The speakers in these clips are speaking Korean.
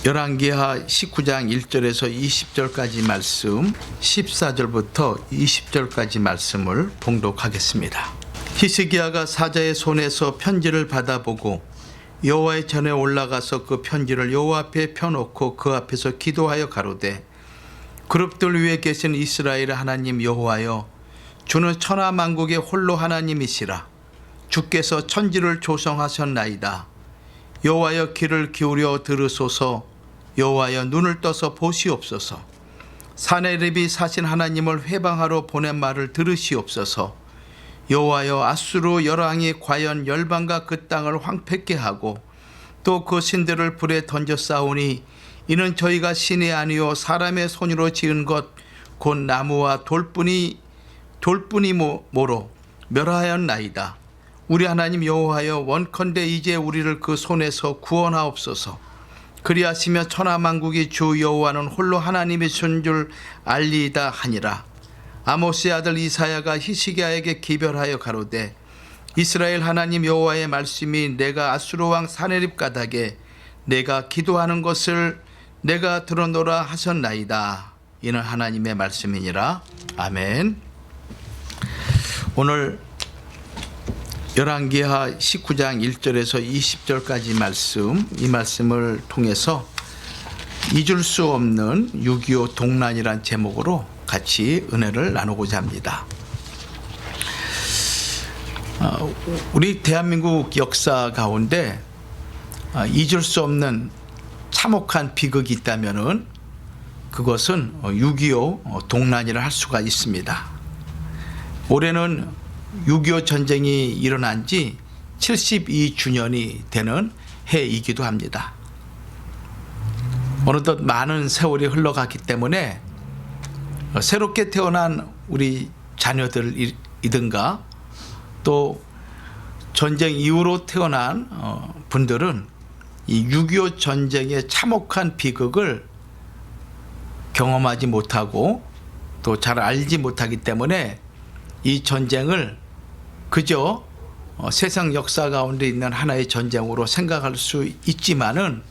열왕기하 19장 1절에서 20절까지 말씀, 14절부터 20절까지 말씀을 봉독하겠습니다. 히스기야가 사자의 손에서 편지를 받아보고 여호와의 전에 올라가서 그 편지를 여호와 앞에 펴놓고 그 앞에서 기도하여 가로되, 그룹들 위에 계신 이스라엘 하나님 여호와여, 주는 천하만국의 홀로 하나님이시라. 주께서 천지를 조성하셨나이다. 여호와여, 귀를 기울여 들으소서. 여호와여, 눈을 떠서 보시옵소서. 사네립이 사신 하나님을 회방하러 보낸 말을 들으시옵소서. 여호와여, 앗수르 열왕이 과연 열방과 그 땅을 황폐케 하고 또 그 신들을 불에 던져 싸우니 이는 저희가 신이 아니요 사람의 손으로 지은 것 곧 나무와 돌뿐이 모로 멸하였나이다. 우리 하나님 여호와여, 원컨대 이제 우리를 그 손에서 구원하옵소서. 그리하시며 천하만국의 주 여호와는 홀로 하나님이신 줄 알리이다 하니라. 아모스의 아들 이사야가 히스기야에게 기별하여 가로되, 이스라엘 하나님 여호와의 말씀이 내가 앗수르 왕 사네립 가닥에 내가 기도하는 것을 내가 들어노라 하셨나이다. 이는 하나님의 말씀이니라. 아멘. 오늘 열왕기하 19장 1절에서 20절까지 말씀, 이 말씀을 통해서 잊을 수 없는 6.25 동란이란 제목으로 같이 은혜를 나누고자 합니다. 우리 대한민국 역사 가운데 잊을 수 없는 참혹한 비극이 있다면은 그것은 6.25 동란이라 할 수가 있습니다. 올해는 6.25 전쟁이 일어난 지 72주년이 되는 해이기도 합니다. 어느덧 많은 세월이 흘러갔기 때문에 새롭게 태어난 우리 자녀들이든가 또 전쟁 이후로 태어난 분들은 이 6.25 전쟁의 참혹한 비극을 경험하지 못하고 또 잘 알지 못하기 때문에 이 전쟁을 그저 세상 역사 가운데 있는 하나의 전쟁으로 생각할 수 있지만은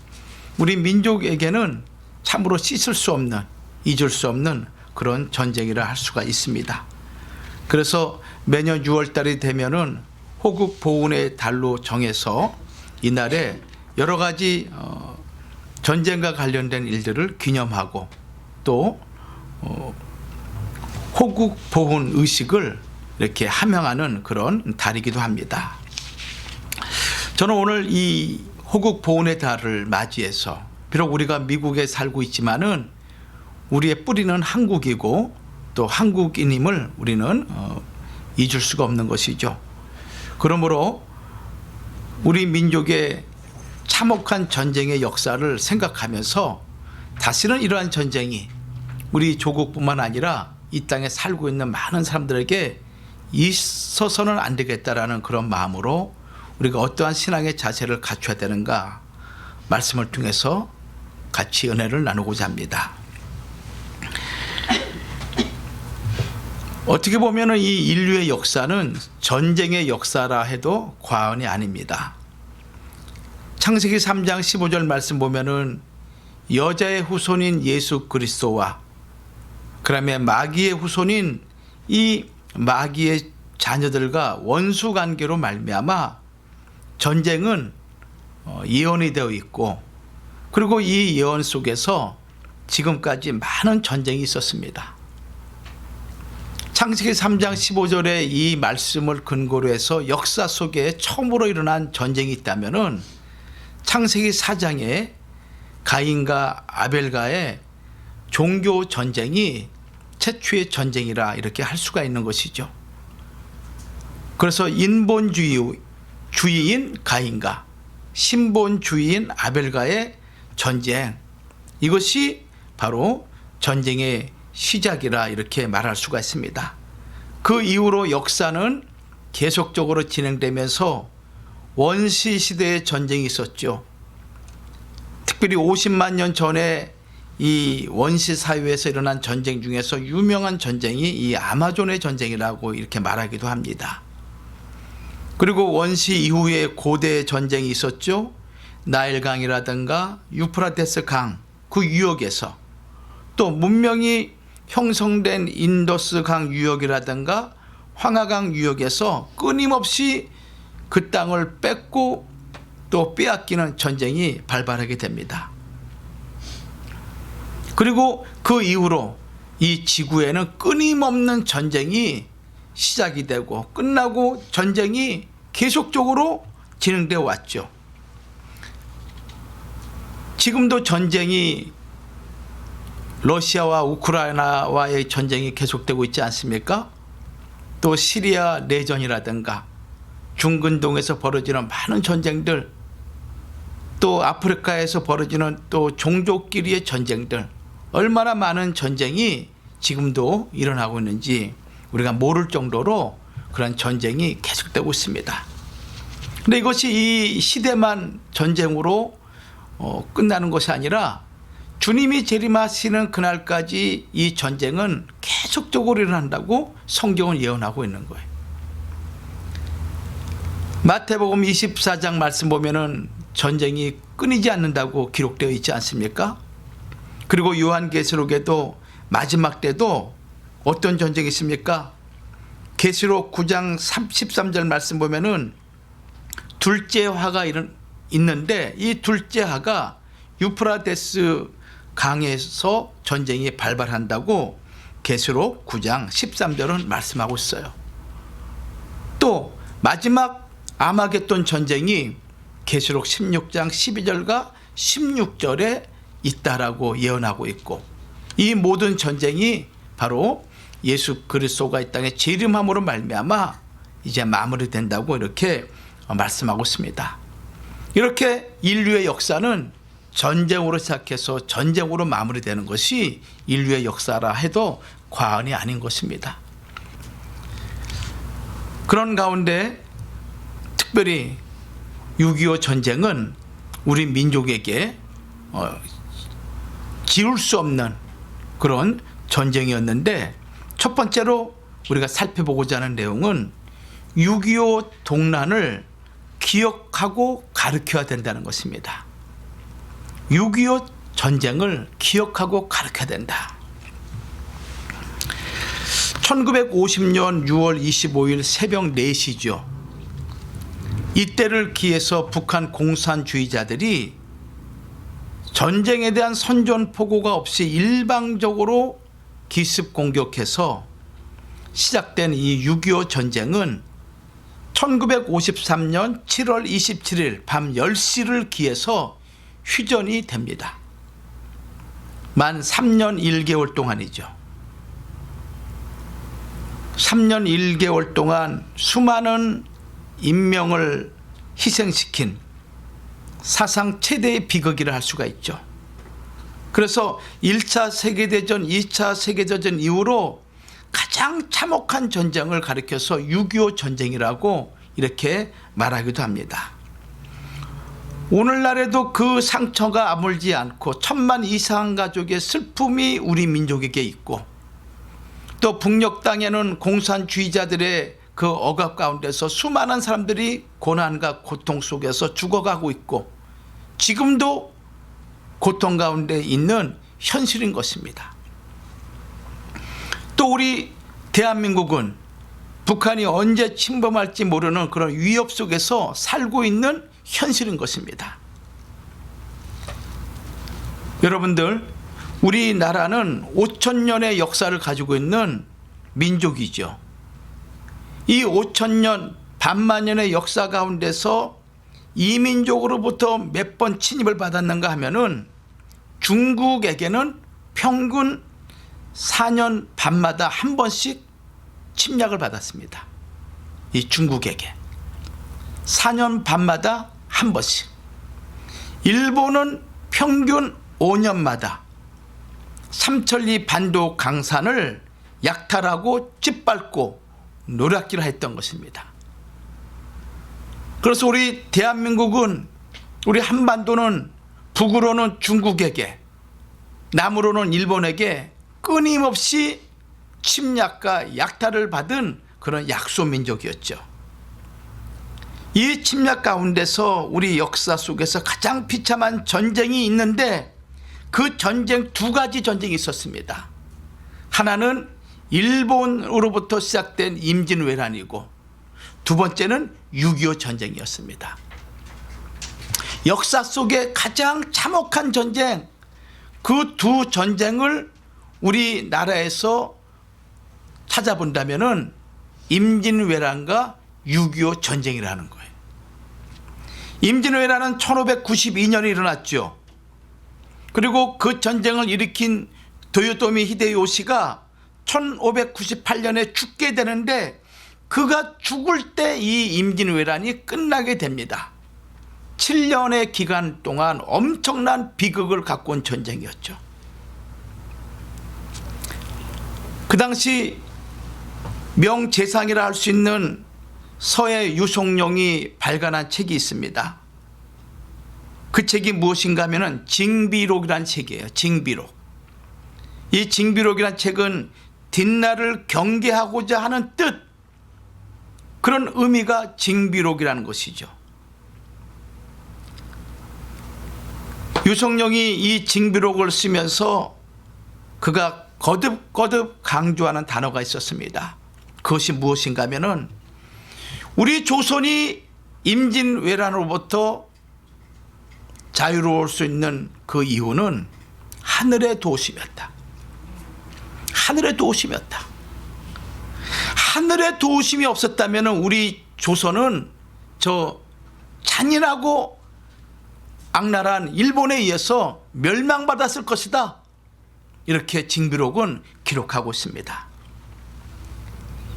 우리 민족에게는 참으로 씻을 수 없는, 잊을 수 없는 그런 전쟁이라 할 수가 있습니다. 그래서 매년 6월 달이 되면은 호국 보훈의 달로 정해서 이날에 여러 가지 전쟁과 관련된 일들을 기념하고 또 호국 보훈 의식을 이렇게 함양하는 그런 달이기도 합니다. 저는 오늘 이 호국 보훈의 달을 맞이해서 비록 우리가 미국에 살고 있지만은 우리의 뿌리는 한국이고 또 한국인임을 우리는 잊을 수가 없는 것이죠. 그러므로 우리 민족의 참혹한 전쟁의 역사를 생각하면서 다시는 이러한 전쟁이 우리 조국뿐만 아니라 이 땅에 살고 있는 많은 사람들에게 있어서는 안 되겠다라는 그런 마음으로 우리가 어떠한 신앙의 자세를 갖춰야 되는가 말씀을 통해서 같이 은혜를 나누고자 합니다. 어떻게 보면 이 인류의 역사는 전쟁의 역사라 해도 과언이 아닙니다. 창세기 3장 15절 말씀 보면은 여자의 후손인 예수 그리스도와 그다음에 마귀의 후손인 이 마귀의 자녀들과 원수 관계로 말미암아 전쟁은 예언이 되어 있고 그리고 이 예언 속에서 지금까지 많은 전쟁이 있었습니다. 창세기 3장 15절의 이 말씀을 근거로 해서 역사 속에 처음으로 일어난 전쟁이 있다면은 창세기 4장에 가인과 아벨과의 종교 전쟁이 최초의 전쟁이라 이렇게 할 수가 있는 것이죠. 그래서 인본주의인 가인과 신본주의인 아벨과의 전쟁, 이것이 바로 전쟁의 시작이라 이렇게 말할 수가 있습니다. 그 이후로 역사는 계속적으로 진행되면서 원시 시대의 전쟁이 있었죠. 특별히 50만 년 전에 이 원시 사회에서 일어난 전쟁 중에서 유명한 전쟁이 이 아마존의 전쟁이라고 이렇게 말하기도 합니다. 그리고 원시 이후에 고대 전쟁이 있었죠. 나일강이라든가 유프라테스 강 그 유역에서, 또 문명이 형성된 인더스 강 유역이라든가 황하강 유역에서 끊임없이 그 땅을 뺏고 또 빼앗기는 전쟁이 발발하게 됩니다. 그리고 그 이후로 이 지구에는 끊임없는 전쟁이 시작이 되고 끝나고 전쟁이 계속적으로 진행되어 왔죠. 지금도 전쟁이, 러시아와 우크라이나와의 전쟁이 계속되고 있지 않습니까? 또 시리아 내전이라든가 중근동에서 벌어지는 많은 전쟁들, 또 아프리카에서 벌어지는 또 종족끼리의 전쟁들, 얼마나 많은 전쟁이 지금도 일어나고 있는지 우리가 모를 정도로 그런 전쟁이 계속되고 있습니다. 근데 이것이 이 시대만 전쟁으로 끝나는 것이 아니라 주님이 재림하시는 그날까지 이 전쟁은 계속적으로 일어난다고 성경은 예언하고 있는 거예요. 마태복음 24장 말씀 보면은 전쟁이 끊이지 않는다고 기록되어 있지 않습니까? 그리고 요한계시록에도 마지막 때도 어떤 전쟁이 있습니까? 계시록 9장 13절 말씀 보면은 둘째 화가 있는데 이 둘째 화가 유프라테스 강에서 전쟁이 발발한다고 계시록 9장 13절은 말씀하고 있어요. 또 마지막 아마겟돈 전쟁이 계시록 16장 12절과 16절에 있다라고 예언하고 있고, 이 모든 전쟁이 바로 예수 그리스도가 이 땅에 재림함으로 말미암아 이제 마무리된다고 이렇게 말씀하고 있습니다. 이렇게 인류의 역사는 전쟁으로 시작해서 전쟁으로 마무리되는 것이 인류의 역사라 해도 과언이 아닌 것입니다. 그런 가운데 특별히 6.25 전쟁은 우리 민족에게 지울 수 없는 그런 전쟁이었는데, 첫 번째로 우리가 살펴보고자 하는 내용은 6.25 동란을 기억하고 가르쳐야 된다는 것입니다. 6.25 전쟁을 기억하고 가르쳐야 된다. 1950년 6월 25일 새벽 4시죠. 이때를 기해서 북한 공산주의자들이 전쟁에 대한 선전포고가 없이 일방적으로 기습 공격해서 시작된 이 6.25 전쟁은 1953년 7월 27일 밤 10시를 기해서 휴전이 됩니다. 만 3년 1개월 동안이죠. 3년 1개월 동안 수많은 인명을 희생시킨 사상 최대의 비극이라 할 수가 있죠. 그래서 1차 세계대전, 2차 세계대전 이후로 가장 참혹한 전쟁을 가리켜서 6.25 전쟁이라고 이렇게 말하기도 합니다. 오늘날에도 그 상처가 아물지 않고 1000만 이상 가족의 슬픔이 우리 민족에게 있고, 또 북녘 땅에는 공산주의자들의 그 억압 가운데서 수많은 사람들이 고난과 고통 속에서 죽어가고 있고, 지금도 고통 가운데 있는 현실인 것입니다. 또 우리 대한민국은 북한이 언제 침범할지 모르는 그런 위협 속에서 살고 있는 현실인 것입니다. 여러분들, 우리나라는 5,000년의 역사를 가지고 있는 민족이죠. 이 5,000년, 반만년의 역사 가운데서 이민족으로부터 몇 번 침입을 받았는가 하면은 중국에게는 평균 4년 반마다 한 번씩 침략을 받았습니다. 이 중국에게 4년 반마다 한 번씩. 일본은 평균 5년마다 삼천리 반도 강산을 약탈하고 짓밟고 노략질을 했던 것입니다. 그래서 우리 대한민국은, 우리 한반도는 북으로는 중국에게, 남으로는 일본에게 끊임없이 침략과 약탈을 받은 그런 약소민족이었죠. 이 침략 가운데서 우리 역사 속에서 가장 비참한 전쟁이 있는데 그 전쟁 두 가지 전쟁이 있었습니다. 하나는 일본으로부터 시작된 임진왜란이고 두 번째는 6.25 전쟁이었습니다. 역사 속에 가장 참혹한 전쟁, 그 두 전쟁을 우리나라에서 찾아본다면은 임진왜란과 6.25 전쟁이라는 거예요. 임진왜란은 1592년에 일어났죠. 그리고 그 전쟁을 일으킨 도요토미 히데요시가 1598년에 죽게 되는데 그가 죽을 때 이 임진왜란이 끝나게 됩니다. 7년의 기간 동안 엄청난 비극을 갖고 온 전쟁이었죠. 그 당시 명재상이라 할 수 있는 서해 유송룡이 발간한 책이 있습니다. 그 책이 무엇인가 하면 징비록이라는 책이에요. 징비록. 이 징비록이라는 책은 뒷날을 경계하고자 하는 뜻, 그런 의미가 징비록이라는 것이죠. 유송룡이 이 징비록을 쓰면서 그가 거듭거듭 강조하는 단어가 있었습니다. 그것이 무엇인가 하면은 우리 조선이 임진왜란으로부터 자유로울 수 있는 그 이유는 하늘의 도우심이었다. 하늘의 도우심이었다. 하늘의 도우심이 없었다면 우리 조선은 저 잔인하고 악랄한 일본에 의해서 멸망받았을 것이다. 이렇게 징비록은 기록하고 있습니다.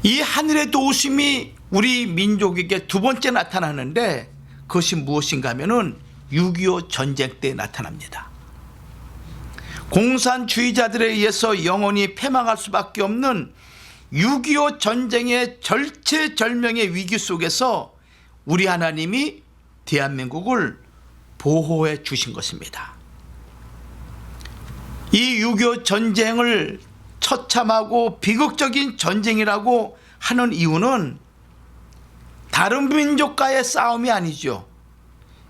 이 하늘의 도우심이 우리 민족에게 두 번째 나타나는데 그것이 무엇인가 하면은 6.25 전쟁 때 나타납니다. 공산주의자들에 의해서 영원히 패망할 수밖에 없는 6.25 전쟁의 절체절명의 위기 속에서 우리 하나님이 대한민국을 보호해 주신 것입니다. 이 6.25 전쟁을 처참하고 비극적인 전쟁이라고 하는 이유는 다른 민족과의 싸움이 아니죠.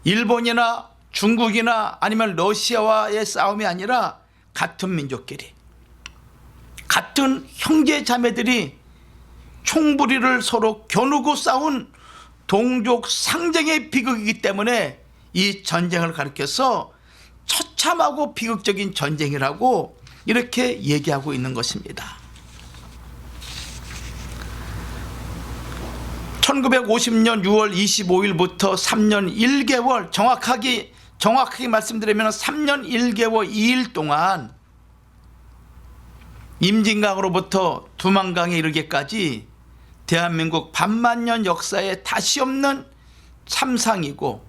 일본이나 중국이나 아니면 러시아와의 싸움이 아니라 같은 민족끼리, 같은 형제 자매들이 총부리를 서로 겨누고 싸운 동족 상쟁의 비극이기 때문에 이 전쟁을 가리켜서 처참하고 비극적인 전쟁이라고 이렇게 얘기하고 있는 것입니다. 1950년 6월 25일부터 3년 1개월, 정확하게 말씀드리면 3년 1개월 2일 동안 임진강으로부터 두만강에 이르기까지 대한민국 반만년 역사에 다시 없는 참상이고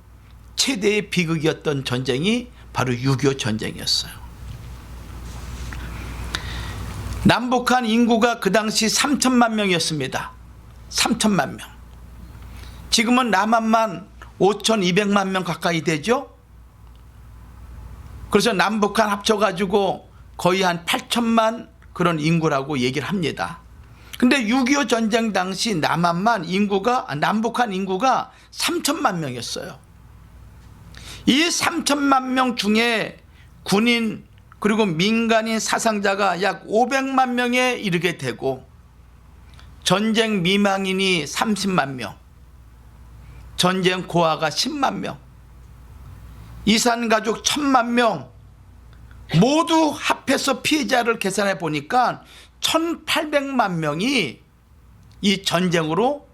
최대의 비극이었던 전쟁이 바로 6.25 전쟁이었어요. 남북한 인구가 그 당시 3천만 명이었습니다. 3천만 명. 지금은 남한만 5,200만 명 가까이 되죠. 그래서 남북한 합쳐가지고 거의 한 8천만 그런 인구라고 얘기를 합니다. 근데 6.25 전쟁 당시 남북한 인구가 3천만 명이었어요. 이 3천만 명 중에 군인 그리고 민간인 사상자가 약 500만 명에 이르게 되고 전쟁 미망인이 30만 명, 전쟁 고아가 10만 명, 이산가족 1,000만 명 모두 합해서 피해자를 계산해 보니까 1,800만 명이 이 전쟁으로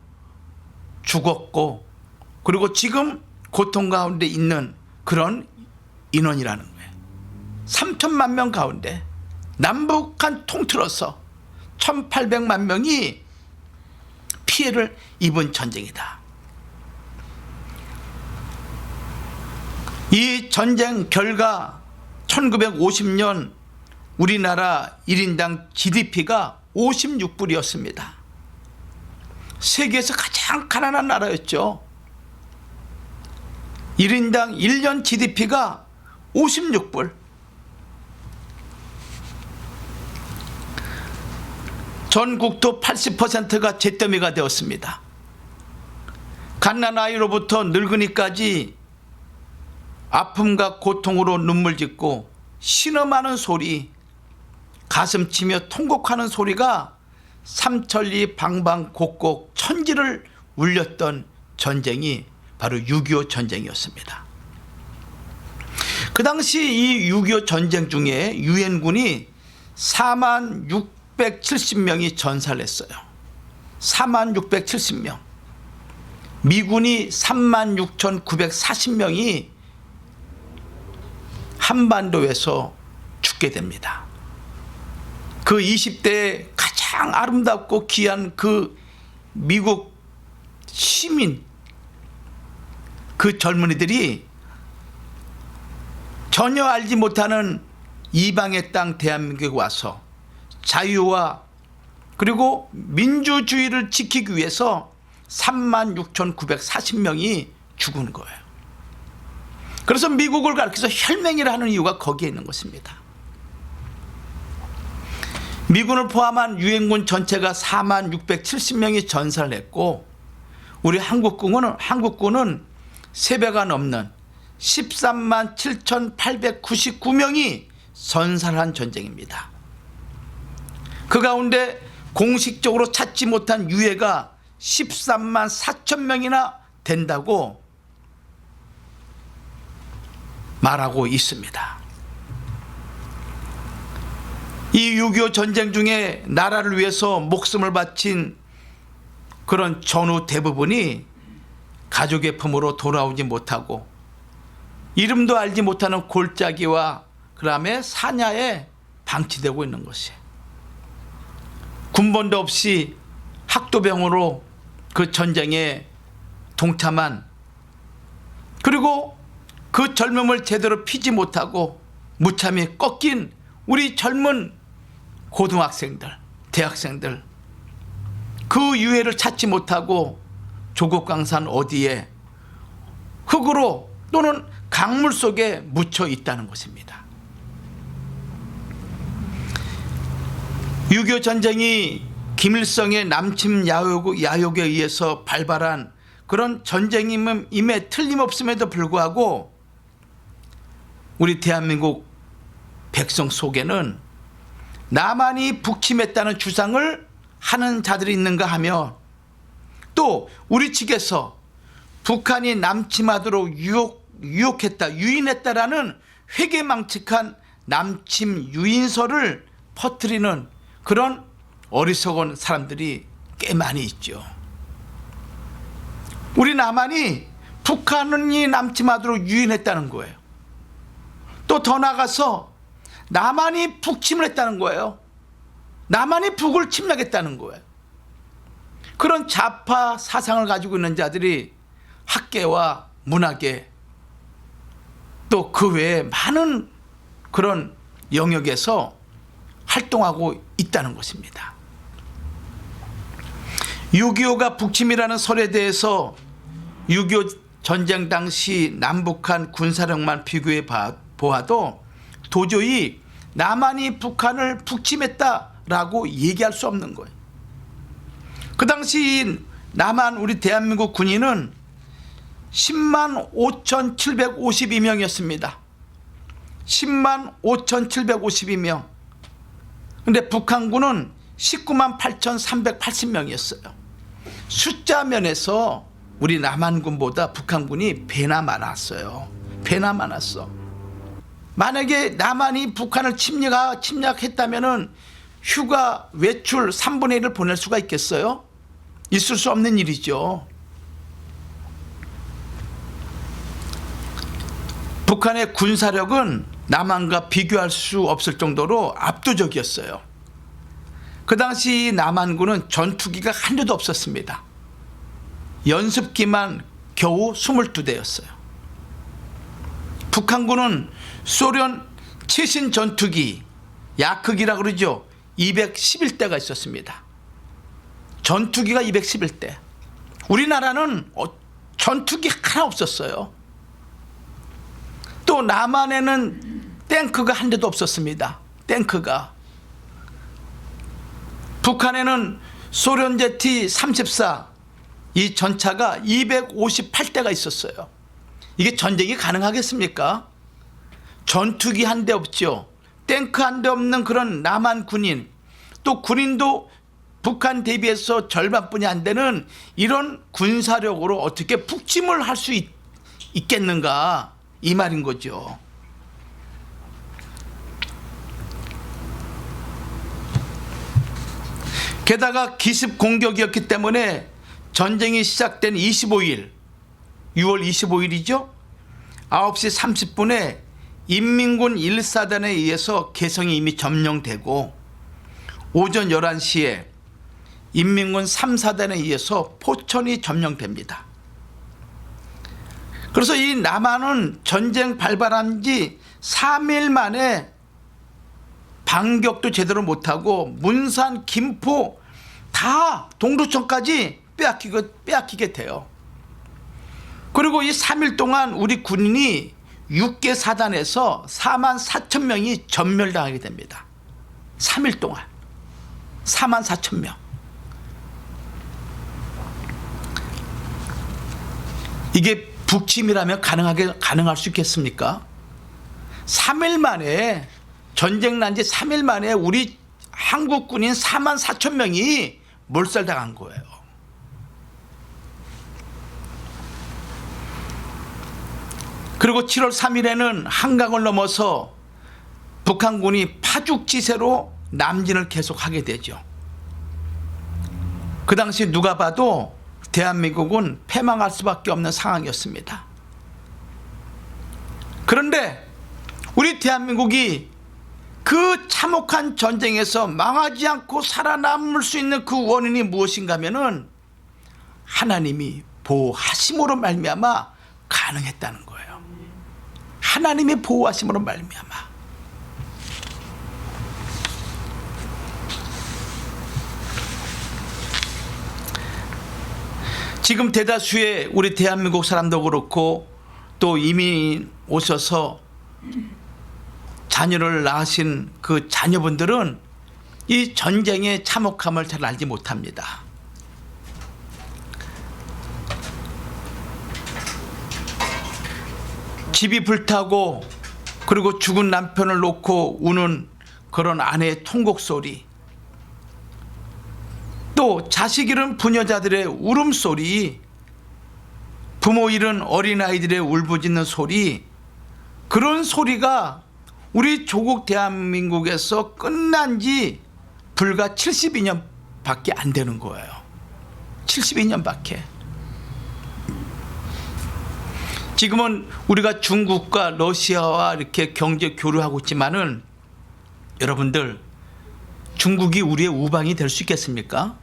죽었고 그리고 지금 고통 가운데 있는 그런 인원이라는 거예요. 3천만 명 가운데 남북한 통틀어서 1,800만 명이 피해를 입은 전쟁이다. 이 전쟁 결과 1950년 우리나라 1인당 GDP가 56불이었습니다. 세계에서 가장 가난한 나라였죠. 1인당 1년 GDP가 56불. 전 국토 80%가 잿더미가 되었습니다. 갓난아이로부터 늙은이까지 아픔과 고통으로 눈물 짓고 신음하는 소리, 가슴 치며 통곡하는 소리가 삼천리 방방곡곡 천지를 울렸던 전쟁이 바로 6.25 전쟁이었습니다. 그 당시 이 6.25 전쟁 중에 유엔군이 4670명이 전사를 했어요. 4670명. 미군이 36,940명이 한반도에서 죽게 됩니다. 그 20대에 가장 아름답고 귀한 그 미국 시민, 그 젊은이들이 전혀 알지 못하는 이방의 땅 대한민국에 와서 자유와 그리고 민주주의를 지키기 위해서 36,940명이 죽은 거예요. 그래서 미국을 가리켜서 혈맹이라 하는 이유가 거기에 있는 것입니다. 미군을 포함한 유엔군 전체가 4670명이 전사를 했고 우리 한국군은 3배가 넘는 13만 7,899명이 전사를 한 전쟁입니다. 그 가운데 공식적으로 찾지 못한 유해가 13만 4천 명이나 된다고 말하고 있습니다. 이 6.25 전쟁 중에 나라를 위해서 목숨을 바친 그런 전우 대부분이 가족의 품으로 돌아오지 못하고 이름도 알지 못하는 골짜기와 그 다음에 사냐에 방치되고 있는 것이에요. 군번도 없이 학도병으로 그 전쟁에 동참한, 그리고 그 젊음을 제대로 피지 못하고 무참히 꺾인 우리 젊은 고등학생들, 대학생들, 그 유해를 찾지 못하고 조국 강산 어디에 흙으로 또는 강물 속에 묻혀 있다는 것입니다. 6.25 전쟁이 김일성의 남침 야욕에 의해서 발발한 그런 전쟁임에 틀림없음에도 불구하고 우리 대한민국 백성 속에는 남한이 북침했다는 주장을 하는 자들이 있는가 하며, 또 우리 측에서 북한이 남침하도록 유혹했다, 유인했다라는 회개망측한 남침 유인설을 퍼뜨리는 그런 어리석은 사람들이 꽤 많이 있죠. 우리 남한이 북한이 남침하도록 유인했다는 거예요. 또 더 나아가서 남한이 북침을 했다는 거예요. 남한이 북을 침략했다는 거예요. 그런 좌파 사상을 가지고 있는 자들이 학계와 문화계 또 그 외에 많은 그런 영역에서 활동하고 있다는 것입니다. 6.25가 북침이라는 설에 대해서 6.25 전쟁 당시 남북한 군사력만 비교해 보아도 도저히 남한이 북한을 북침했다라고 얘기할 수 없는 거예요. 그 당시 남한 우리 대한민국 군인은 10만 5,752명이었습니다. 10만 5,752명. 근데 북한군은 19만 8,380명이었어요. 숫자 면에서 우리 남한군보다 북한군이 배나 많았어요. 배나 많았어. 만약에 남한이 북한을 침략했다면은 휴가 외출 3분의 1을 보낼 수가 있겠어요? 있을 수 없는 일이죠. 북한의 군사력은 남한과 비교할 수 없을 정도로 압도적이었어요. 그 당시 남한군은 전투기가 한 대도 없었습니다. 연습기만 겨우 22대였어요. 북한군은 소련 최신 전투기, 야크기라고 그러죠. 211대가 있었습니다. 전투기가 211대. 우리나라는 전투기 하나 없었어요. 또 남한에는 탱크가 한 대도 없었습니다. 탱크가. 북한에는 소련 제트 34, 이 전차가 258대가 있었어요. 이게 전쟁이 가능하겠습니까? 전투기 한 대 없죠. 탱크 한 대 없는 그런 남한 군인, 또 군인도 북한 대비해서 절반뿐이 안 되는 이런 군사력으로 어떻게 북침을 할 수 있겠는가, 이 말인 거죠. 게다가 기습 공격이었기 때문에 전쟁이 시작된 25일, 6월 25일이죠. 9시 30분에 인민군 1사단에 의해서 개성이 이미 점령되고, 오전 11시에 인민군 3사단에 의해서 포천이 점령됩니다. 그래서 이 남한은 전쟁 발발한 지 3일 만에 반격도 제대로 못하고 문산, 김포 다 동두천까지 빼앗기게 돼요. 그리고 이 3일 동안 우리 군인이 6개 사단에서 44,000명이 전멸당하게 됩니다. 3일 동안 44,000명. 이게 북침이라면 가능할 수 있겠습니까? 3일 만에, 전쟁 난 지 3일 만에 우리 한국 군인 44,000명이 몰살당한 거예요. 그리고 7월 3일에는 한강을 넘어서 북한군이 파죽지세로 남진을 계속하게 되죠. 그 당시 누가 봐도 대한민국은 패망할 수밖에 없는 상황이었습니다. 그런데 우리 대한민국이 그 참혹한 전쟁에서 망하지 않고 살아남을 수 있는 그 원인이 무엇인가 하면은 하나님이 보호하심으로 말미암아 가능했다는 거예요. 하나님의 보호하심으로 말미암아. 지금 대다수의 우리 대한민국 사람도 그렇고 또 이민 오셔서 자녀를 낳으신 그 자녀분들은 이 전쟁의 참혹함을 잘 알지 못합니다. 집이 불타고 그리고 죽은 남편을 놓고 우는 그런 아내의 통곡 소리, 또 자식 잃은 부녀자들의 울음소리, 부모 잃은 어린아이들의 울부짖는 소리, 그런 소리가 우리 조국 대한민국에서 끝난 지 불과 72년밖에 안 되는 거예요. 72년밖에. 지금은 우리가 중국과 러시아와 이렇게 경제 교류하고 있지만은 여러분들, 중국이 우리의 우방이 될 수 있겠습니까?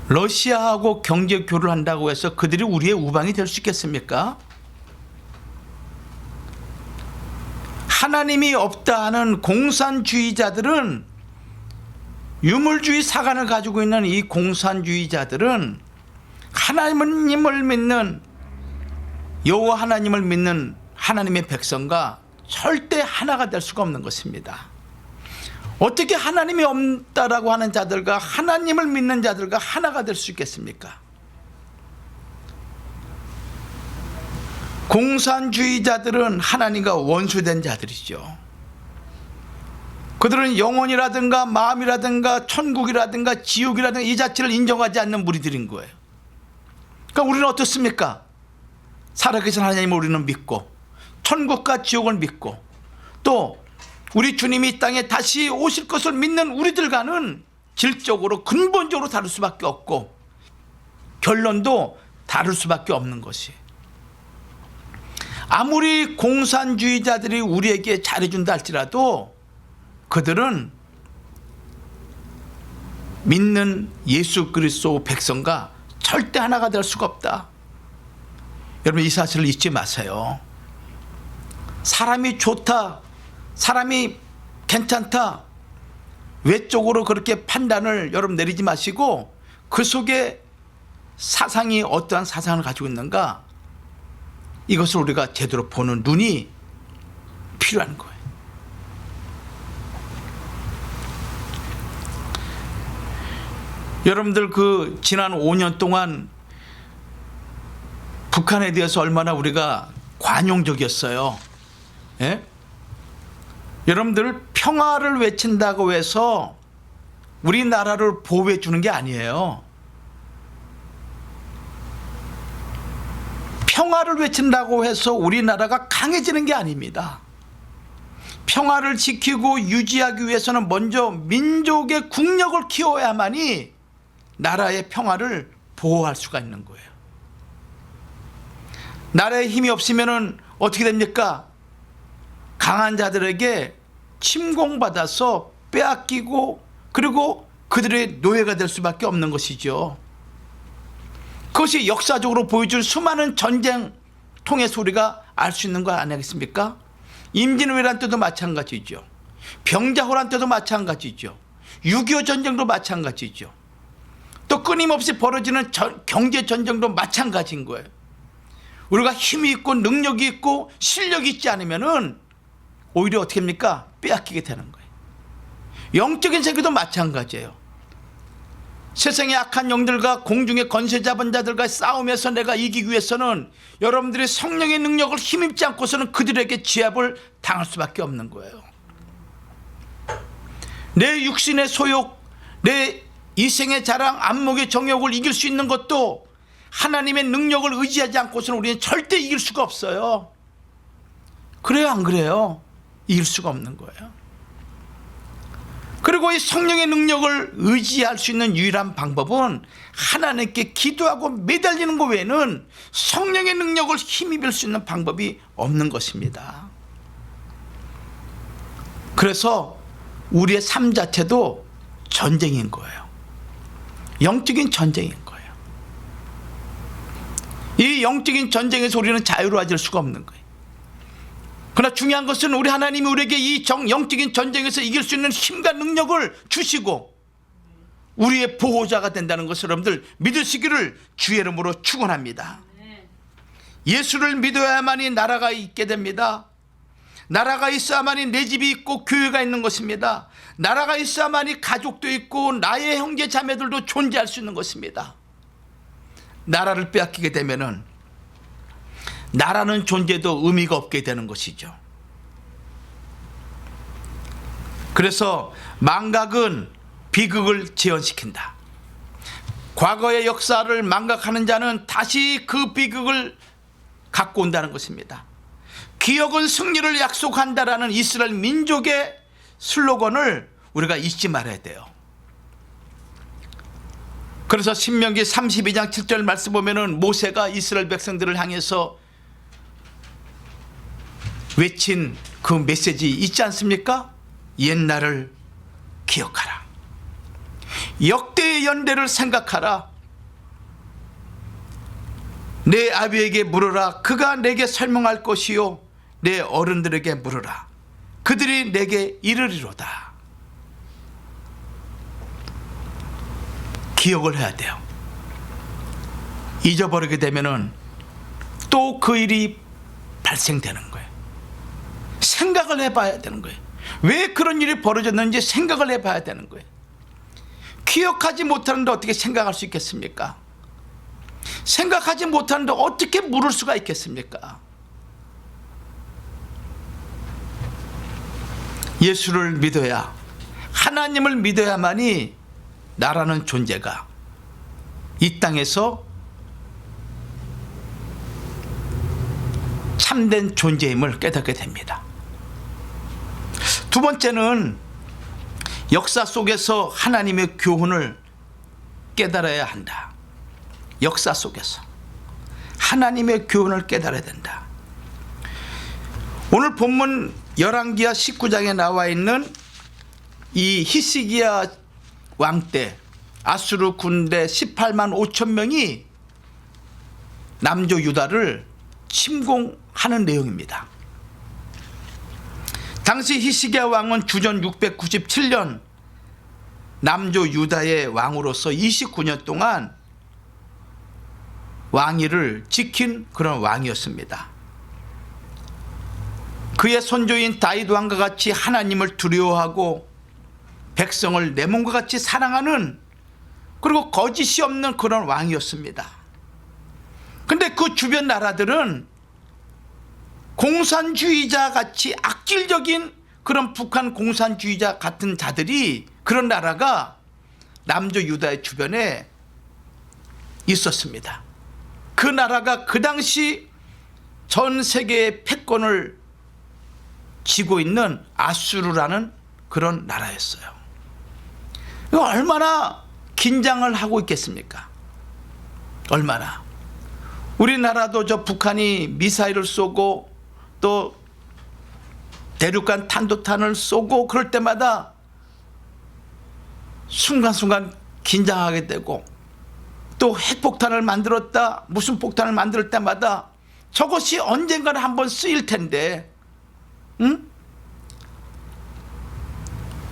러시아하고 경제 교류를 한다고 해서 그들이 우리의 우방이 될 수 있겠습니까? 하나님이 없다 하는 공산주의자들은, 유물주의 사관을 가지고 있는 이 공산주의자들은 하나님을 믿는, 여호와 하나님을 믿는 하나님의 백성과 절대 하나가 될 수가 없는 것입니다. 어떻게 하나님이 없다라고 하는 자들과 하나님을 믿는 자들과 하나가 될 수 있겠습니까? 공산주의자들은 하나님과 원수된 자들이죠. 그들은 영혼이라든가 마음이라든가 천국이라든가 지옥이라든가 이 자체를 인정하지 않는 무리들인 거예요. 그러니까 우리는 어떻습니까? 살아계신 하나님을 우리는 믿고, 천국과 지옥을 믿고, 또 우리 주님이 이 땅에 다시 오실 것을 믿는 우리들과는 질적으로 근본적으로 다를 수밖에 없고, 결론도 다를 수밖에 없는 것이, 아무리 공산주의자들이 우리에게 잘해준다 할지라도 그들은 믿는 예수 그리스도 백성과 절대 하나가 될 수가 없다. 여러분, 이 사실을 잊지 마세요. 사람이 좋다, 사람이 괜찮다, 외적으로 그렇게 판단을 여러분 내리지 마시고, 그 속에 사상이 어떠한 사상을 가지고 있는가, 이것을 우리가 제대로 보는 눈이 필요한 거예요. 여러분들 그 지난 5년 동안 북한에 대해서 얼마나 우리가 관용적이었어요. 예? 여러분들 평화를 외친다고 해서 우리나라를 보호해 주는 게 아니에요. 평화를 외친다고 해서 우리나라가 강해지는 게 아닙니다. 평화를 지키고 유지하기 위해서는 먼저 민족의 국력을 키워야만이 나라의 평화를 보호할 수가 있는 거예요. 나라에 힘이 없으면 어떻게 됩니까? 강한 자들에게 침공받아서 빼앗기고 그리고 그들의 노예가 될 수밖에 없는 것이죠. 그것이 역사적으로 보여준 수많은 전쟁 통해서 우리가 알 수 있는 거 아니겠습니까? 임진왜란 때도 마찬가지죠. 병자호란 때도 마찬가지죠. 6.25 전쟁도 마찬가지죠. 또 끊임없이 벌어지는 경제 전쟁도 마찬가지인 거예요. 우리가 힘이 있고 능력이 있고 실력이 있지 않으면은 오히려 어떻게 합니까? 빼앗기게 되는 거예요. 영적인 세계도 마찬가지예요. 세상의 악한 영들과 공중의 권세 잡은 자들과 싸움에서 내가 이기기 위해서는 여러분들이 성령의 능력을 힘입지 않고서는 그들에게 제압을 당할 수밖에 없는 거예요. 내 육신의 소욕, 내 이생의 자랑, 안목의 정욕을 이길 수 있는 것도 하나님의 능력을 의지하지 않고서는 우리는 절대 이길 수가 없어요. 그래요, 안 그래요? 이길 수가 없는 거예요. 그리고 이 성령의 능력을 의지할 수 있는 유일한 방법은 하나님께 기도하고 매달리는 것 외에는 성령의 능력을 힘입을 수 있는 방법이 없는 것입니다. 그래서 우리의 삶 자체도 전쟁인 거예요. 영적인 전쟁인 거예요. 이 영적인 전쟁에서 우리는 자유로워질 수가 없는 거예요. 그러나 중요한 것은 우리 하나님이 우리에게 이 영적인 전쟁에서 이길 수 있는 힘과 능력을 주시고 우리의 보호자가 된다는 것을 여러분들 믿으시기를 주의 이름으로 축원합니다. 예수를 믿어야만이 나라가 있게 됩니다. 나라가 있어야만이 내 집이 있고 교회가 있는 것입니다. 나라가 있어야만이 가족도 있고 나의 형제 자매들도 존재할 수 있는 것입니다. 나라를 빼앗기게 되면은 나라는 존재도 의미가 없게 되는 것이죠. 그래서 망각은 비극을 재현시킨다. 과거의 역사를 망각하는 자는 다시 그 비극을 갖고 온다는 것입니다. 기억은 승리를 약속한다라는 이스라엘 민족의 슬로건을 우리가 잊지 말아야 돼요. 그래서 신명기 32장 7절 말씀 보면은 모세가 이스라엘 백성들을 향해서 외친 그 메시지 있지 않습니까? 옛날을 기억하라. 역대의 연대를 생각하라. 내 아비에게 물으라. 그가 내게 설명할 것이요. 내 어른들에게 물으라. 그들이 내게 이르리로다. 기억을 해야 돼요. 잊어버리게 되면은 또 그 일이 발생되는 거예요. 생각을 해봐야 되는 거예요. 왜 그런 일이 벌어졌는지 생각을 해봐야 되는 거예요. 기억하지 못하는데 어떻게 생각할 수 있겠습니까? 생각하지 못하는데 어떻게 물을 수가 있겠습니까? 예수를 믿어야, 하나님을 믿어야만이 나라는 존재가 이 땅에서 참된 존재임을 깨닫게 됩니다. 두 번째는 역사 속에서 하나님의 교훈을 깨달아야 한다. 역사 속에서 하나님의 교훈을 깨달아야 된다. 오늘 본문 열왕기하 19장에 나와 있는 이 히스기야 왕 때 아수르 군대 18만 5천 명이 남조 유다를 침공하는 내용입니다. 당시 히스기야 왕은 주전 697년 남조 유다의 왕으로서 29년 동안 왕위를 지킨 그런 왕이었습니다. 그의 손조인 다윗 왕과 같이 하나님을 두려워하고 백성을 내 몸과 같이 사랑하는 그리고 거짓이 없는 그런 왕이었습니다. 근데 그 주변 나라들은 공산주의자 같이 악질적인 그런 북한 공산주의자 같은 자들이, 그런 나라가 남조 유다의 주변에 있었습니다. 그 나라가 그 당시 전 세계의 패권을 쥐고 있는 아수르라는 그런 나라였어요. 이거 얼마나 긴장을 하고 있겠습니까? 얼마나. 우리나라도 저 북한이 미사일을 쏘고 또 대륙간 탄도탄을 쏘고 그럴 때마다 순간순간 긴장하게 되고, 또 핵폭탄을 만들었다, 무슨 폭탄을 만들 때마다 저것이 언젠가는 한번 쓰일 텐데, 응?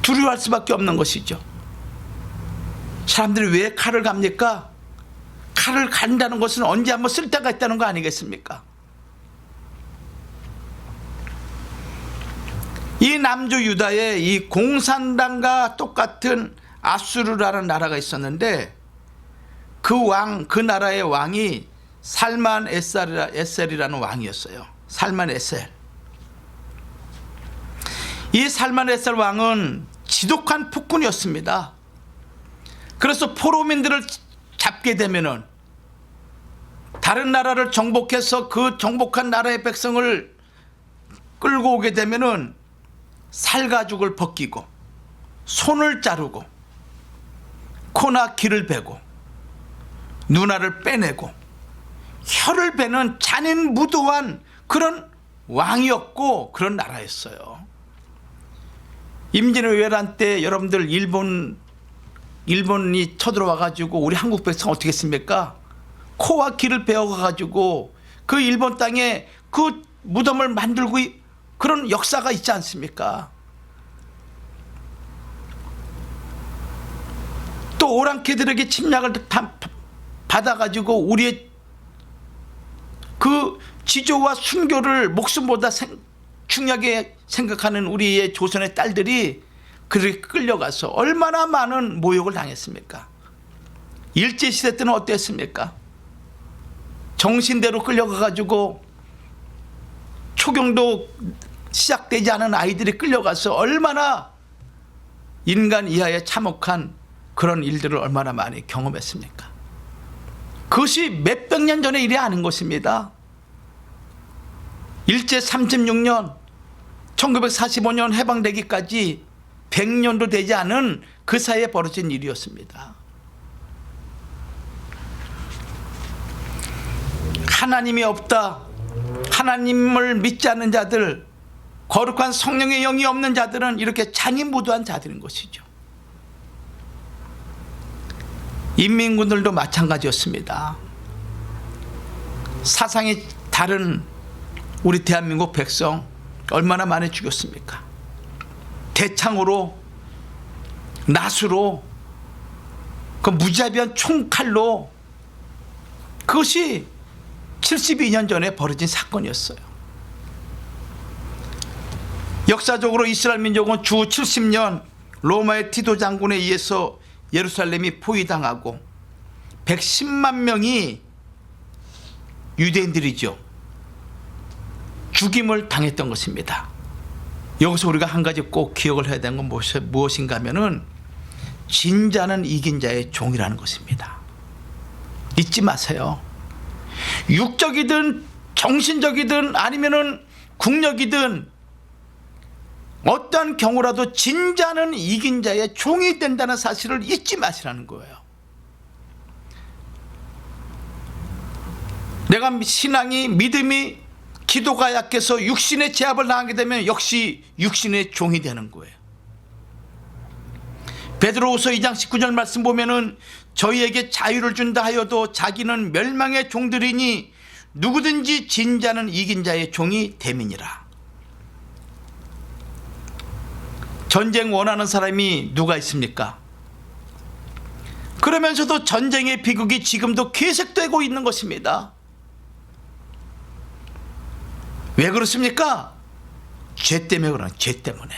두려워할 수밖에 없는 것이죠. 사람들이 왜 칼을 갑니까? 칼을 간다는 것은 언제 한번 쓸 때가 있다는 거 아니겠습니까? 이 남조 유다에 이 공산당과 똑같은 아수르라는 나라가 있었는데, 그 나라의 왕이 살만 에셀이라는 왕이었어요. 살만 에셀. 이 살만 에셀 왕은 지독한 폭군이었습니다. 그래서 포로민들을 잡게 되면은, 다른 나라를 정복해서 그 정복한 나라의 백성을 끌고 오게 되면은 살가죽을 벗기고 손을 자르고 코나 귀를 베고 눈알을 빼내고 혀를 베는 잔인무도한 그런 왕이었고 그런 나라였어요. 임진왜란 때 여러분들 일본이 쳐들어와 가지고 우리 한국 백성 어떻게 했습니까? 코와 귀를 베어 가지고 그 일본 땅에 그 무덤을 만들고 그런 역사가 있지 않습니까? 또 오랑캐들에게 침략을 받아가지고 우리의 그 지조와 순교를 목숨보다 중요하게 생각하는 우리의 조선의 딸들이 그렇게 끌려가서 얼마나 많은 모욕을 당했습니까? 일제시대 때는 어땠습니까? 정신대로 끌려가가지고 초경도 시작되지 않은 아이들이 끌려가서 얼마나 인간 이하에 참혹한 그런 일들을 얼마나 많이 경험했습니까? 그것이 몇백 년 전의 일이 아닌 것입니다. 일제 36년 1945년 해방되기까지 100년도 되지 않은 그 사이에 벌어진 일이었습니다. 하나님이 없다, 하나님을 믿지 않는 자들, 거룩한 성령의 영이 없는 자들은 이렇게 잔인무도한 자들인 것이죠. 인민군들도 마찬가지였습니다. 사상이 다른 우리 대한민국 백성 얼마나 많이 죽였습니까? 대창으로, 낫으로, 그 무자비한 총칼로. 그것이 72년 전에 벌어진 사건이었어요. 역사적으로 이스라엘 민족은 주 70년 로마의 티도 장군에 의해서 예루살렘이 포위당하고 110만 명이 유대인들이죠. 죽임을 당했던 것입니다. 여기서 우리가 한 가지 꼭 기억을 해야 되는 건 무엇인가 하면은 진자는 이긴 자의 종이라는 것입니다. 잊지 마세요. 육적이든 정신적이든 아니면은 국력이든 어떠한 경우라도 진자는 이긴 자의 종이 된다는 사실을 잊지 마시라는 거예요. 내가 신앙이, 믿음이, 기도가 약해서 육신의 제압을 당하게 되면 역시 육신의 종이 되는 거예요. 베드로후서 2장 19절 말씀 보면은 저희에게 자유를 준다 하여도 자기는 멸망의 종들이니 누구든지 진자는 이긴 자의 종이 됨이니라. 전쟁 원하는 사람이 누가 있습니까? 그러면서도 전쟁의 비극이 지금도 계속되고 있는 것입니다. 왜 그렇습니까? 죄 때문에 그러는, 죄 때문에.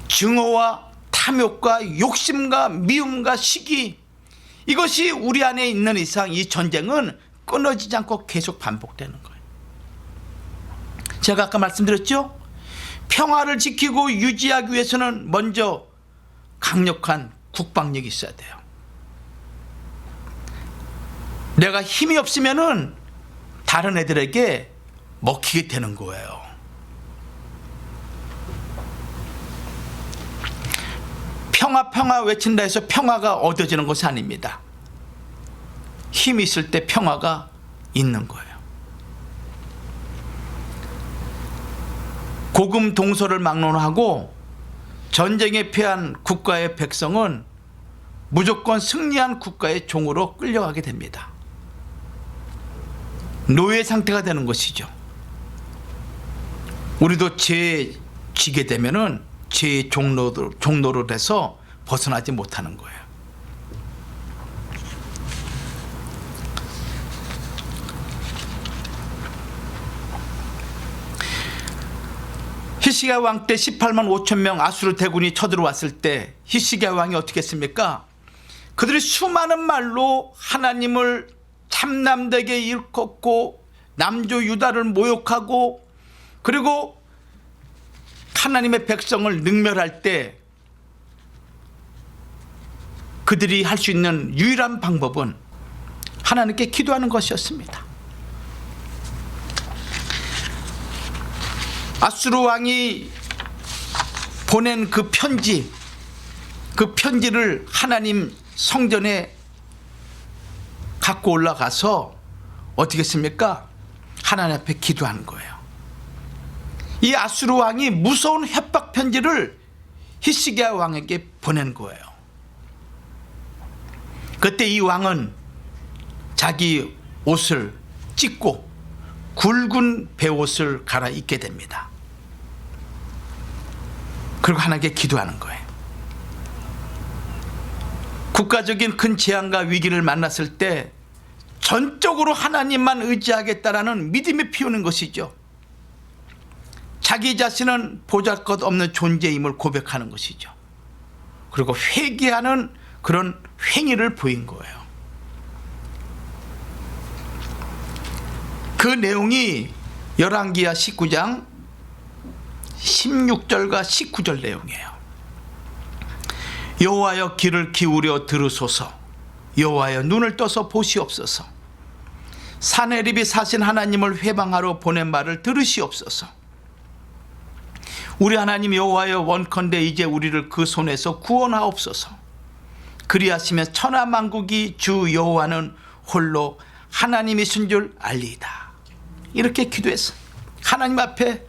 증오와 탐욕과 욕심과 미움과 시기, 이것이 우리 안에 있는 이상 이 전쟁은 끊어지지 않고 계속 반복되는 거예요. 제가 아까 말씀드렸죠? 평화를 지키고 유지하기 위해서는 먼저 강력한 국방력이 있어야 돼요. 내가 힘이 없으면은 다른 애들에게 먹히게 되는 거예요. 평화 외친다 해서 평화가 얻어지는 것이 아닙니다. 힘이 있을 때 평화가 있는 거예요. 고금 동서를 막론하고 전쟁에 패한 국가의 백성은 무조건 승리한 국가의 종으로 끌려가게 됩니다. 노예 상태가 되는 것이죠. 우리도 죄에 지게 되면은 죄의 종로로 돼서 벗어나지 못하는 거예요. 히스기야 왕 때 18만 5천 명 아수르 대군이 쳐들어왔을 때 히스기야 왕이 어떻게 했습니까? 그들이 수많은 말로 하나님을 참남되게 일컫고 남조 유다를 모욕하고 그리고 하나님의 백성을 능멸할 때 그들이 할 수 있는 유일한 방법은 하나님께 기도하는 것이었습니다. 아수르 왕이 보낸 그 편지를 하나님 성전에 갖고 올라가서 어떻게 했습니까? 하나님 앞에 기도하는 거예요. 이 아수르 왕이 무서운 협박 편지를 히스기야 왕에게 보낸 거예요. 그때 이 왕은 자기 옷을 찢고 굵은 베옷을 갈아입게 됩니다. 그리고 하나님께 기도하는 거예요. 국가적인 큰 재앙과 위기를 만났을 때 전적으로 하나님만 의지하겠다라는 믿음이 피우는 것이죠. 자기 자신은 보잘것없는 존재임을 고백하는 것이죠. 그리고 회개하는 그런 행위를 보인 거예요. 그 내용이 열왕기하 19장 16절과 19절 내용이에요. 여호와여 귀를 기울여 들으소서. 여호와여 눈을 떠서 보시옵소서. 사내립이 사신 하나님을 회방하러 보낸 말을 들으시옵소서. 우리 하나님 여호와여 원컨대 이제 우리를 그 손에서 구원하옵소서. 그리하시면 천하만국이 주 여호와는 홀로 하나님이신 줄 알리이다. 이렇게 기도했어. 하나님 앞에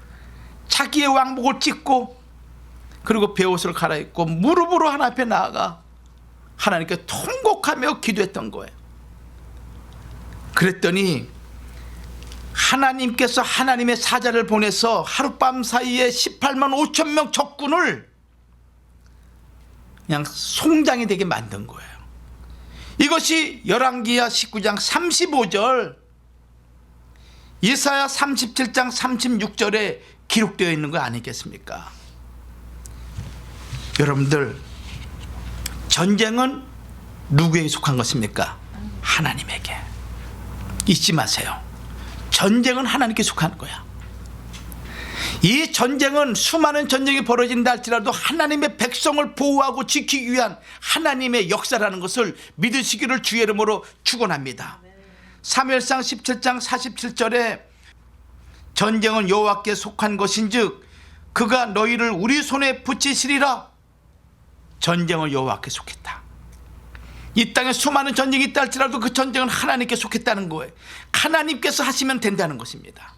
자기의 왕복을 찢고 그리고 베옷을 갈아입고 무릎으로 하나님 앞에 나아가 하나님께 통곡하며 기도했던 거예요. 그랬더니 하나님께서 하나님의 사자를 보내서 하룻밤 사이에 18만 5천 명 적군을 그냥 송장이 되게 만든 거예요. 이것이 열왕기하 19장 35절, 이사야 37장 36절에 기록되어 있는 거 아니겠습니까? 여러분들, 전쟁은 누구에게 속한 것입니까? 하나님에게. 잊지 마세요. 전쟁은 하나님께 속한 거야. 이 전쟁은 수많은 전쟁이 벌어진다 할지라도 하나님의 백성을 보호하고 지키기 위한 하나님의 역사라는 것을 믿으시기를 주의 이름으로 축원합니다. 사무엘상 17장 47절에 전쟁은 여호와께 속한 것인즉 그가 너희를 우리 손에 붙이시리라. 전쟁은 여호와께 속했다. 이 땅에 수많은 전쟁이 있다 할지라도 그 전쟁은 하나님께 속했다는 거예요. 하나님께서 하시면 된다는 것입니다.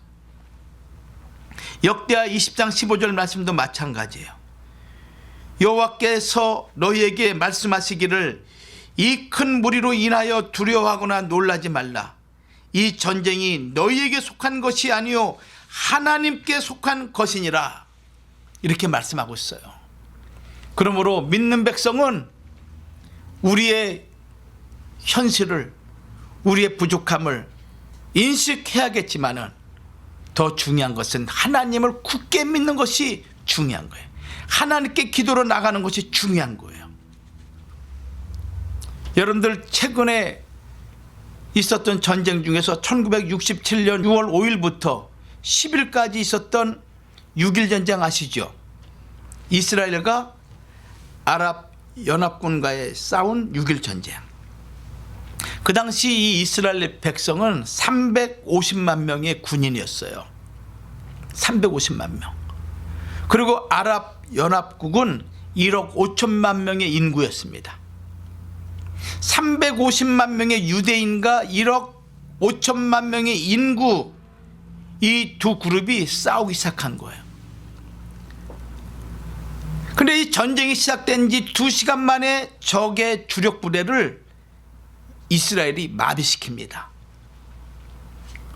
역대하 20장 15절 말씀도 마찬가지예요. 여호와께서 너희에게 말씀하시기를 이 큰 무리로 인하여 두려워하거나 놀라지 말라. 이 전쟁이 너희에게 속한 것이 아니요 하나님께 속한 것이니라. 이렇게 말씀하고 있어요. 그러므로 믿는 백성은 우리의 현실을, 우리의 부족함을 인식해야겠지만은 더 중요한 것은 하나님을 굳게 믿는 것이 중요한 거예요. 하나님께 기도로 나가는 것이 중요한 거예요. 여러분들 최근에 있었던 전쟁 중에서 1967년 6월 5일부터 10일까지 있었던 6.1 전쟁 아시죠? 이스라엘과 아랍 연합군과의 싸운 6.1 전쟁. 그 당시 이 이스라엘 백성은 350만 명의 군인이었어요. 350만 명. 그리고 아랍 연합국은 1억 5천만 명의 인구였습니다. 350만 명의 유대인과 1억 5천만 명의 인구, 이 두 그룹이 싸우기 시작한 거예요. 그런데 이 전쟁이 시작된 지 2시간 만에 적의 주력 부대를 이스라엘이 마비시킵니다.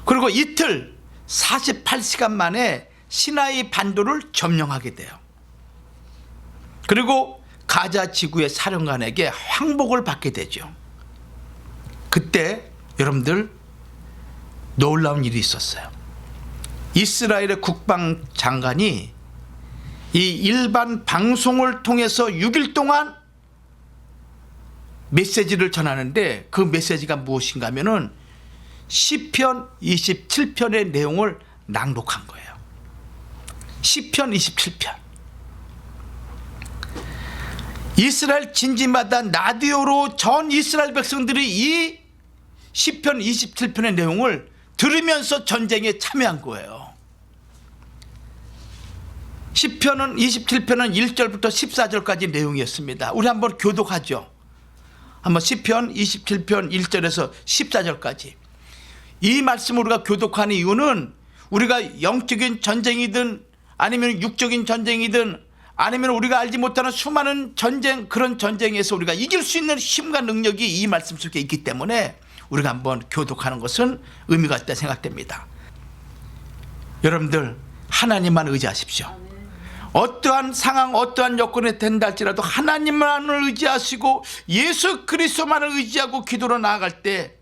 그리고 이틀 48시간 만에 시나이 반도를 점령하게 돼요. 그리고 가자 지구의 사령관에게 항복을 받게 되죠. 그때 여러분들 놀라운 일이 있었어요. 이스라엘의 국방장관이 이 일반 방송을 통해서 6일 동안 메시지를 전하는데, 그 메시지가 무엇인가 하면은 시편 27편의 내용을 낭독한 거예요. 시편 27편. 이스라엘 진지마다 라디오로 전 이스라엘 백성들이 이 시편 27편의 내용을 들으면서 전쟁에 참여한 거예요. 시편은 27편은 1절부터 14절까지 내용이었습니다. 우리 한번 교독하죠. 한번 시편 27편 1절에서 14절까지. 이 말씀을 우리가 교독하는 이유는 우리가 영적인 전쟁이든 아니면 육적인 전쟁이든 아니면 우리가 알지 못하는 수많은 전쟁, 그런 전쟁에서 우리가 이길 수 있는 힘과 능력이 이 말씀 속에 있기 때문에 우리가 한번 교독하는 것은 의미가 있다 생각됩니다. 여러분들 하나님만 의지하십시오. 어떠한 상황, 어떠한 여건에 된다 할지라도 하나님만을 의지하시고 예수 그리스도만을 의지하고 기도로 나아갈 때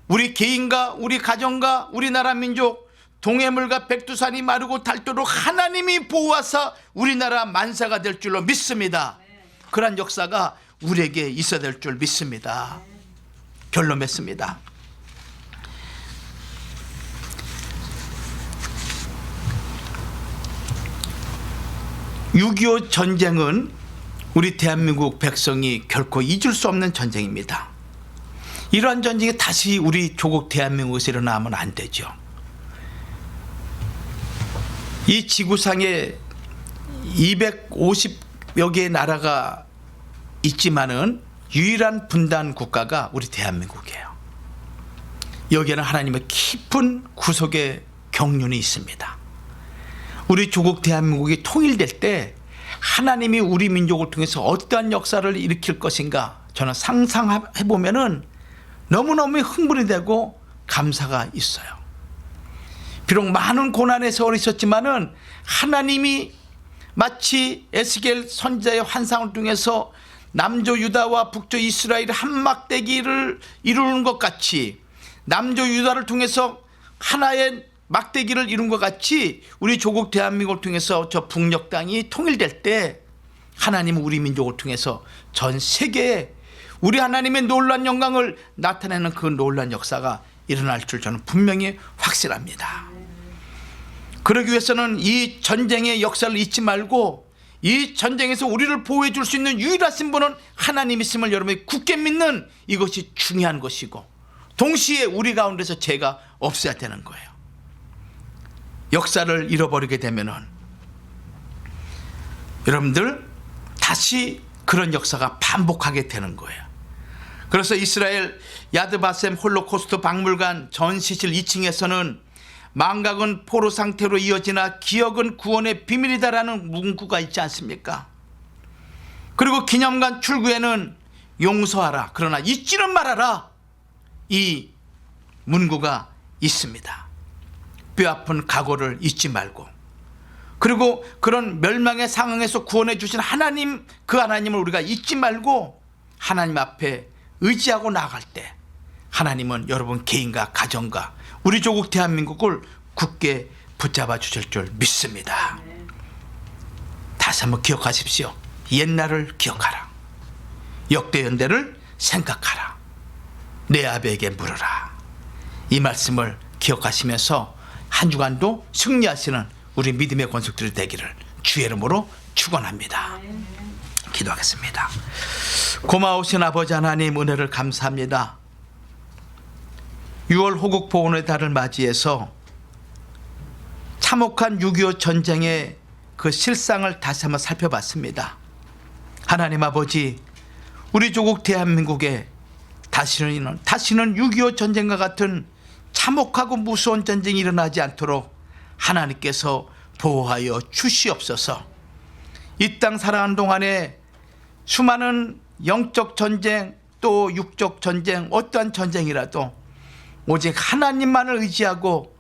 우리 개인과 우리 가정과 우리나라 민족, 동해물과 백두산이 마르고 닳도록 하나님이 보호하사 우리나라 만사가 될 줄로 믿습니다. 그러한 역사가 우리에게 있어야 될 줄 믿습니다. 결론 맺습니다. (6.25) 전쟁은 우리 대한민국 백성이 결코 잊을 수 없는 전쟁입니다. 이러한 전쟁이 다시 우리 조국 대한민국에서 일어나면 안 되죠. 이 지구상에 250여 개의 나라가 있지만은 유일한 분단 국가가 우리 대한민국이에요. 여기에는 하나님의 깊은 구속의 경륜이 있습니다. 우리 조국 대한민국이 통일될 때 하나님이 우리 민족을 통해서 어떠한 역사를 일으킬 것인가, 저는 상상해보면은 너무너무 흥분이 되고 감사가 있어요. 비록 많은 고난의 세월이 있었지만은 하나님이 마치 에스겔 선지자의 환상을 통해서 남조 유다와 북조 이스라엘 한 막대기를 이루는 것 같이, 남조 유다를 통해서 하나의 막대기를 이룬 것 같이 우리 조국 대한민국을 통해서 저 북녘 땅이 통일될 때 하나님은 우리 민족을 통해서 전 세계에 우리 하나님의 놀라운 영광을 나타내는 그 놀라운 역사가 일어날 줄 저는 분명히 확신합니다. 그러기 위해서는 이 전쟁의 역사를 잊지 말고 이 전쟁에서 우리를 보호해 줄 수 있는 유일하신 분은 하나님이심을 여러분이 굳게 믿는 이것이 중요한 것이고, 동시에 우리 가운데서 죄가 없어야 되는 거예요. 역사를 잃어버리게 되면은 여러분들 다시 그런 역사가 반복하게 되는 거예요. 그래서 이스라엘 야드바셈 홀로코스트 박물관 전시실 2층에서는 망각은 포로 상태로 이어지나 기억은 구원의 비밀이다라는 문구가 있지 않습니까? 그리고 기념관 출구에는 용서하라 그러나 잊지는 말아라, 이 문구가 있습니다. 뼈아픈 각오를 잊지 말고, 그리고 그런 멸망의 상황에서 구원해 주신 하나님, 그 하나님을 우리가 잊지 말고 하나님 앞에 의지하고 나아갈 때 하나님은 여러분 개인과 가정과 우리 조국 대한민국을 굳게 붙잡아 주실 줄 믿습니다. 다시 한번 기억하십시오. 옛날을 기억하라. 역대연대를 생각하라. 내 아버에게 물으라. 이 말씀을 기억하시면서 한 주간도 승리하시는 우리 믿음의 권속들이 되기를 주의 이름으로 축원합니다. 기도하겠습니다. 고마우신 아버지 하나님, 은혜를 감사합니다. 6월 호국 보훈의 달을 맞이해서 참혹한 6.25 전쟁의 그 실상을 다시 한번 살펴봤습니다. 하나님 아버지, 우리 조국 대한민국에 다시는 6.25 전쟁과 같은 참혹하고 무서운 전쟁이 일어나지 않도록 하나님께서 보호하여 주시옵소서. 이 땅 살아가는 동안에 수많은 영적 전쟁, 또 육적 전쟁, 어떠한 전쟁이라도 오직 하나님만을 의지하고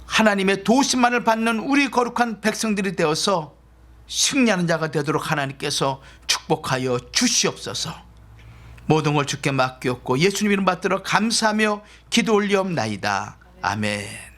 하나님의 도우심만을 받는 우리 거룩한 백성들이 되어서 승리하는 자가 되도록 하나님께서 축복하여 주시옵소서. 모든 걸 주께 맡기옵고 예수님 이름 받들어 감사하며 기도 올리옵나이다. 아멘.